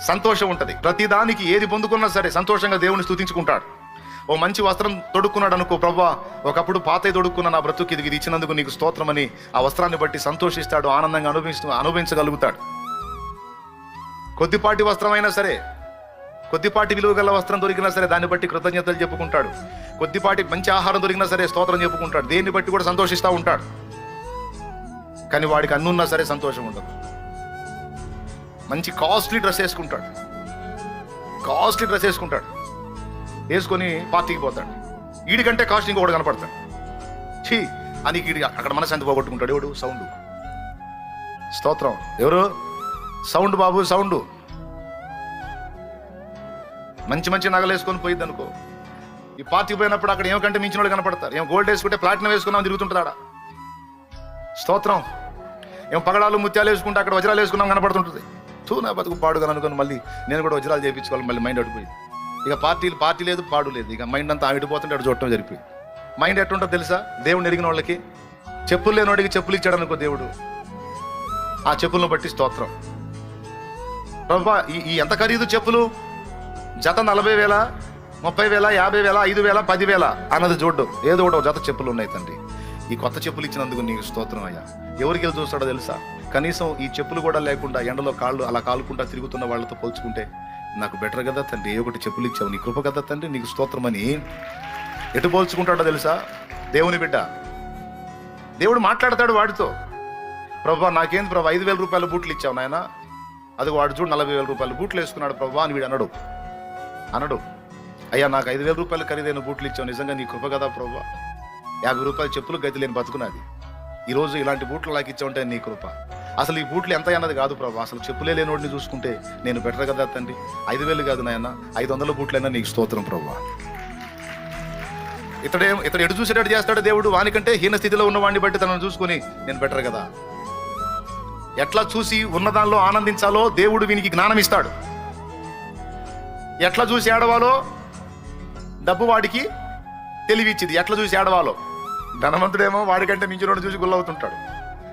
సంతోషం ఉంటుంది. ప్రతిదానికి ఏది పొందుకున్నా సరే సంతోషంగా దేవుని స్తుతించుకుంటాడు. ఓ మంచి వస్త్రం తొడుక్కున్నాడు అనుకో, ప్రభువా ఒకప్పుడు పాతయి తొడుక్కున్న నా బ్రతుకు ఇది ఇచ్చినందుకు నీకు స్తోత్రమని ఆ వస్త్రాన్ని బట్టి సంతోషిస్తాడు, ఆనందంగా అనుభవించగలుగుతాడు. కొద్దిపాటి వస్త్రమైనా సరే, కొద్దిపాటి విలువ గల వస్త్రం దొరికినా సరే దాన్ని బట్టి కృతజ్ఞతలు చెప్పుకుంటాడు. కొద్దిపాటి మంచి ఆహారం దొరికినా సరే స్తోత్రం చెప్పుకుంటాడు. దేన్ని బట్టి కూడా సంతోషిస్తూ ఉంటాడు. కానీ వాడికి అన్నున్నా సరే సంతోషం ఉండదు. మంచి కాస్ట్లీ డ్రెస్ వేసుకుంటాడు, వేసుకొని పార్టీకి పోతాడు. వీడికంటే కాస్ట్ ఇంకొకటి కనపడతాడు. ఛీ అని అక్కడ మనశాంతి పోగొట్టుకుంటాడు. ఎవడు? సౌండ్. స్తోత్రం. ఎవరు? సౌండ్ బాబు, సౌండ్. మంచి మంచి నగలు వేసుకొని పోయిద్ది అనుకో, ఈ పార్టీకి పోయినప్పుడు అక్కడ ఏమికంటే మించిన వాళ్ళు కనపడతారు. ఏం గోల్డ్ వేసుకుంటే ప్లాటినం వేసుకున్నాం తిరుగుతుంటాడా. స్తోత్రం. ఏం పగడాలు ముత్యాలు వేసుకుంటే అక్కడ వజ్రాలు వేసుకున్నాం కనపడుతుంటుంది. నా బతుకు పాడుగా అనుకుని మళ్ళీ నేను కూడా వజ్రాలు చేయించుకోవాలి. మళ్ళీ మైండ్ అడిపోయింది. ఇక పార్టీ లేదు, పాడు లేదు. ఇక మైండ్ అంతా ఆవిడిపోతుంటే అటు చూడటం జరిపోయింది. మైండ్ ఎట్టుంటుందో తెలుసా? దేవుడిని ఎరిగిన వాళ్ళకి చెప్పులు లేని వాడికి చెప్పులు ఇచ్చాడు అనుకో దేవుడు, ఆ చెప్పులను బట్టి స్తోత్రం. ప్రభా ఈ ఎంత ఖరీదు చెప్పులు? జత 40,000, 30,000, 50,000, 5,000, 10,000 అన్నది చూడ్డు. ఏదో ఒకటి జత చెప్పులు ఉన్నాయి తండ్రి. ఈ కొత్త చెప్పులు ఇచ్చినందుకు నీకు స్తోత్రం అయ్యా. ఎవరికి వెళ్ళి చూస్తాడో తెలుసా? కనీసం ఈ చెప్పులు కూడా లేకుండా ఎండలో కాళ్ళు అలా కాలుకుంటా తిరుగుతున్న వాళ్ళతో పోల్చుకుంటే నాకు బెటర్ కదా తండ్రి, ఏ ఒకటి చెప్పులు ఇచ్చావు, నీ కృప కదా తండ్రి, నీకు స్తోత్రం అని ఎటు పోల్చుకుంటాడో తెలుసా? దేవుని బిడ్డ. దేవుడు మాట్లాడతాడు వాడితో. ప్రభా నాకేంది ప్రభా 5,000 రూపాయల బూట్లు ఇచ్చావు నాయన, అది వాడు చూడు 40,000 రూపాయల బూట్లు వేసుకున్నాడు ప్రభా అని వీడు అనడు. అయ్యా నాకు 5,000 రూపాయలు ఖరీదైన బూట్లు ఇచ్చావు, నిజంగా నీ కృప కదా ప్రభా. 50 రూపాయల చెప్పులు గతి లేని బతుకున్నది, ఈరోజు ఇలాంటి బూట్లు నాకు ఇచ్చావుంటే నీ కృప. అసలు ఈ బూట్లు ఎంత అన్నది కాదు ప్రభా, అసలు చెప్పులే లేనివాడిని చూసుకుంటే నేను బెటర్ కదా తండ్రి. 5,000 కాదు నాయన, 500 బూట్లైనా నీకు స్తోత్రం ప్రభా. ఇతడు ఎటు చూసేటట్టు చేస్తాడు దేవుడు. వానికంటే హీన స్థితిలో ఉన్నవాడిని బట్టి తనను చూసుకుని నేను బెటర్ కదా. ఎట్లా చూసి ఉన్నదానిలో ఆనందించాలో దేవుడు వీనికి జ్ఞానం ఇస్తాడు. ఎట్లా చూసి ఏడవాలో డబ్బు వాడికి తెలివిచ్చింది. ఎట్లా చూసి ఏడవాలో. ధనవంతుడేమో వాడికంటే మించినోడు చూసి గుల్లవుతుంటాడు.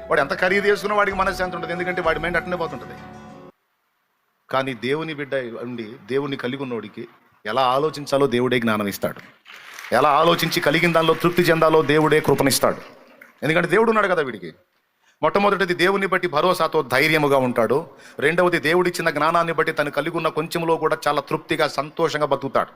వాడు ఎంత ఖరీదు చేసుకున్నా వాడికి మనశ్శాంతి ఉంటుంది, ఎందుకంటే వాడి మైండ్ అట్టనే పోతుంటుంది. కానీ దేవుని బిడ్డ ఉండి దేవుని కలిగి ఉన్నోడికి ఎలా ఆలోచించాలో దేవుడే జ్ఞానం ఇస్తాడు. ఎలా ఆలోచించి కలిగిన దానిలో తృప్తి చెందాలో దేవుడే కృపనిస్తాడు. ఎందుకంటే దేవుడు ఉన్నాడు కదా వీడికి. మొట్టమొదటిది దేవుని బట్టి భరోసాతో ధైర్యముగా ఉంటాడు. రెండవది దేవుడిచ్చిన జ్ఞానాన్ని బట్టి తను కలిగి ఉన్న కొంచెంలో కూడా చాలా తృప్తిగా సంతోషంగా బతుకుతాడు.